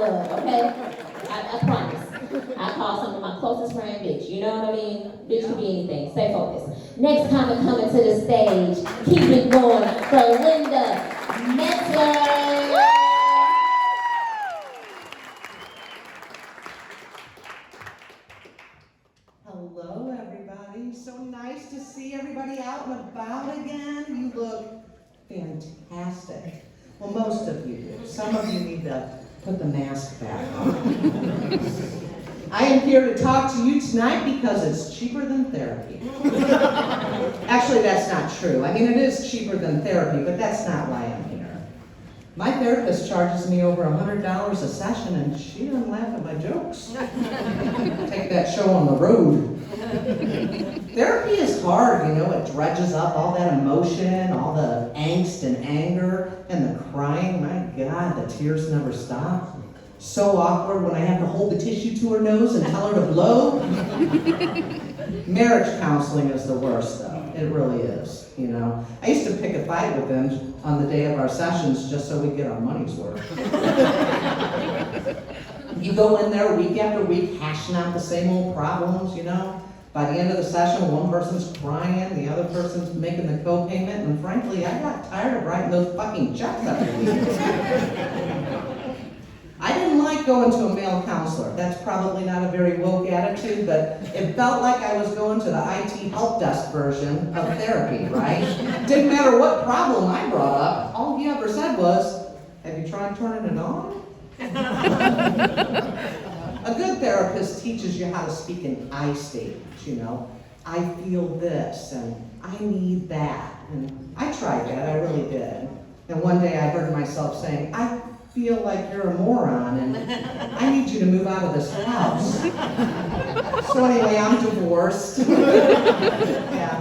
love, okay? I promise. I call some of my closest friends bitch. You know what I mean? Bitch could be anything. Stay focused. Next comic coming to the stage. Keep it going for Linda Metzler. Hello, everybody. So nice to see everybody out and about again. You look fantastic. Well, most of you do. Some of you need to put the mask back on. I am here to talk to you tonight because it's cheaper than therapy. Actually, that's not true. I mean, it is cheaper than therapy, but that's not why I'm here. My therapist charges me over $100 a session, and she doesn't laugh at my jokes. Take that show on the road. Therapy is hard, you know, it dredges up all that emotion, all the angst and anger, and the crying. My God, the tears never stop. So awkward when I have to hold the tissue to her nose and tell her to blow. Marriage counseling is the worst, though. It really is, you know. I used to pick a fight with them on the day of our sessions just so we get our money's worth. You go in there week after week hashing out the same old problems, you know. By the end of the session, one person's crying, the other person's making the co-payment, and frankly, I got tired of writing those fucking checks every week. I didn't like going to a male counselor. That's probably not a very woke attitude, but it felt like I was going to the IT help desk version of therapy, right? Didn't matter what problem I brought up, all he ever said was, "Have you tried turning it on?" A good therapist teaches you how to speak in I statements, you know. I feel this, and I need that. And I tried that, I really did. And one day I heard myself saying, "I feel like you're a moron, and I need you to move out of this house." So anyway, I'm divorced. Yeah.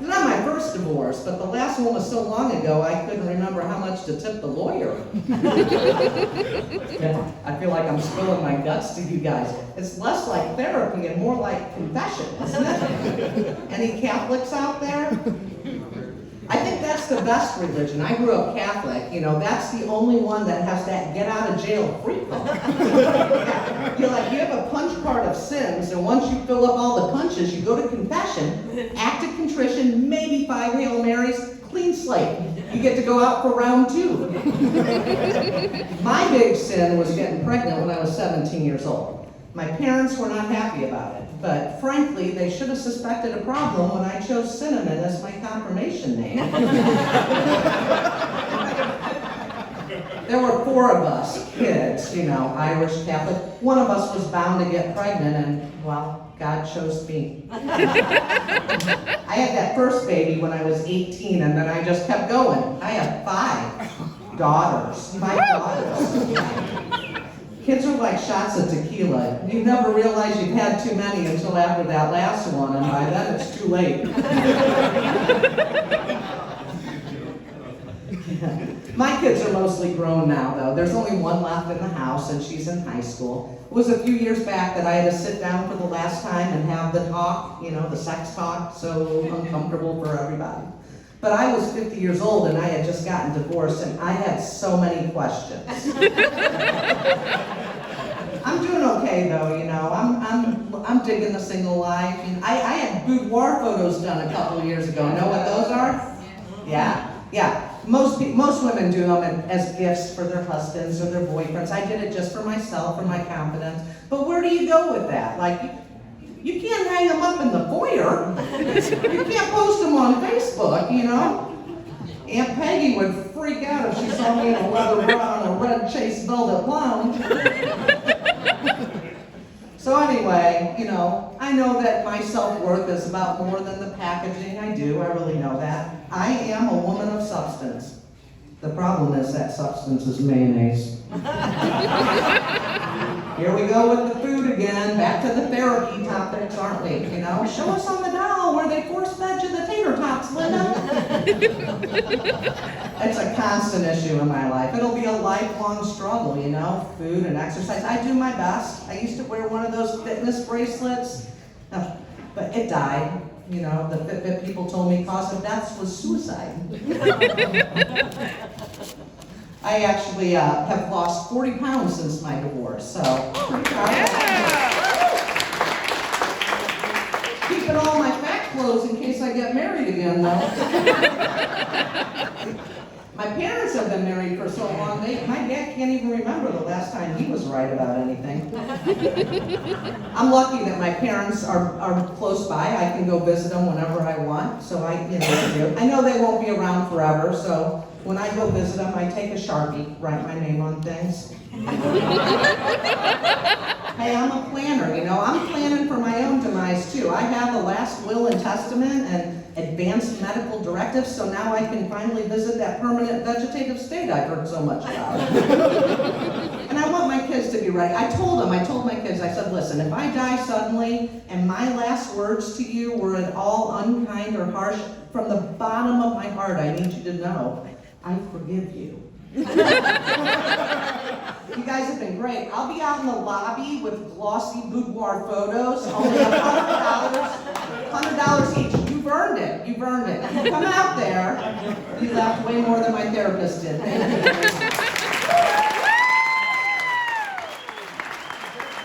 Not my first divorce, but the last one was so long ago I couldn't remember how much to tip the lawyer. Yeah, I feel like I'm spilling my guts to you guys. It's less like therapy and more like confession, isn't it? Any Catholics out there? I think that's the best religion. I grew up Catholic, you know, that's the only one that has that get out of jail free card. You're like, you have a punch card of sins, and once you fill up all the punches, you go to confession, act of contrition, maybe 5 Hail Marys, clean slate. You get to go out for round 2. My big sin was getting pregnant when I was 17 years old. My parents were not happy about it, but frankly, they should have suspected a problem when I chose Cinnamon as my confirmation name. There were 4 of us, kids, you know, Irish Catholic. One of us was bound to get pregnant, and, well, God chose me. I had that first baby when I was 18, and then I just kept going. I have 5 daughters. 5 daughters. Kids are like shots of tequila. You never realize you've had too many until after that last one, and by then it's too late. My kids are mostly grown now, though. There's only one left in the house, and she's in high school. It was a few years back that I had to sit down for the last time and have the talk, you know, the sex talk, so uncomfortable for everybody. But I was 50 years old, and I had just gotten divorced, and I had so many questions. I'm doing okay, though, you know. I'm digging the single life. I had boudoir photos done a couple of years ago. Know what those are? Yeah. Most women do them as gifts for their husbands or their boyfriends. I did it just for myself, for my confidence. But where do you go with that? Like, you can't hang them up in the foyer. You can't post them on Facebook, you know. Aunt Peggy would freak out if she saw me in a leather bra and a red Chase velvet lounge. So anyway, you know, I know that my self-worth is about more than the packaging I do. I really know that. I am a woman of substance. The problem is that substance is mayonnaise. Here we go with the food again. Back to the therapy topics, aren't we? You know, show us on the doll where they force-fed you the tater tots, Linda. It's a constant issue in my life. It'll be a lifelong struggle, you know, food and exercise. I do my best. I used to wear one of those fitness bracelets, but it died. You know, the Fitbit people told me cause of death was suicide. I actually have lost 40 pounds since my divorce, so pretty proud of that. Keeping all my fat clothes in case I get married again, though. My parents have been married for so long, my dad can't even remember the last time he was right about anything. I'm lucky that my parents are close by. I can go visit them whenever I want, so I know they won't be around forever, so when I go visit them, I take a Sharpie, write my name on things. Hey, I'm a planner, I'm planning for my own demise too. I have a last will and testament and advanced medical directives, so now I can finally visit that permanent vegetative state I've heard so much about. And I want my kids to be ready. I told my kids, I said, listen, if I die suddenly and my last words to you were at all unkind or harsh, from the bottom of my heart, I need you to know, I forgive you. You guys have been great. I'll be out in the lobby with glossy boudoir photos, only $100 each. You've earned it. You've earned it. You come out there, you laughed way more than my therapist did. Thank you.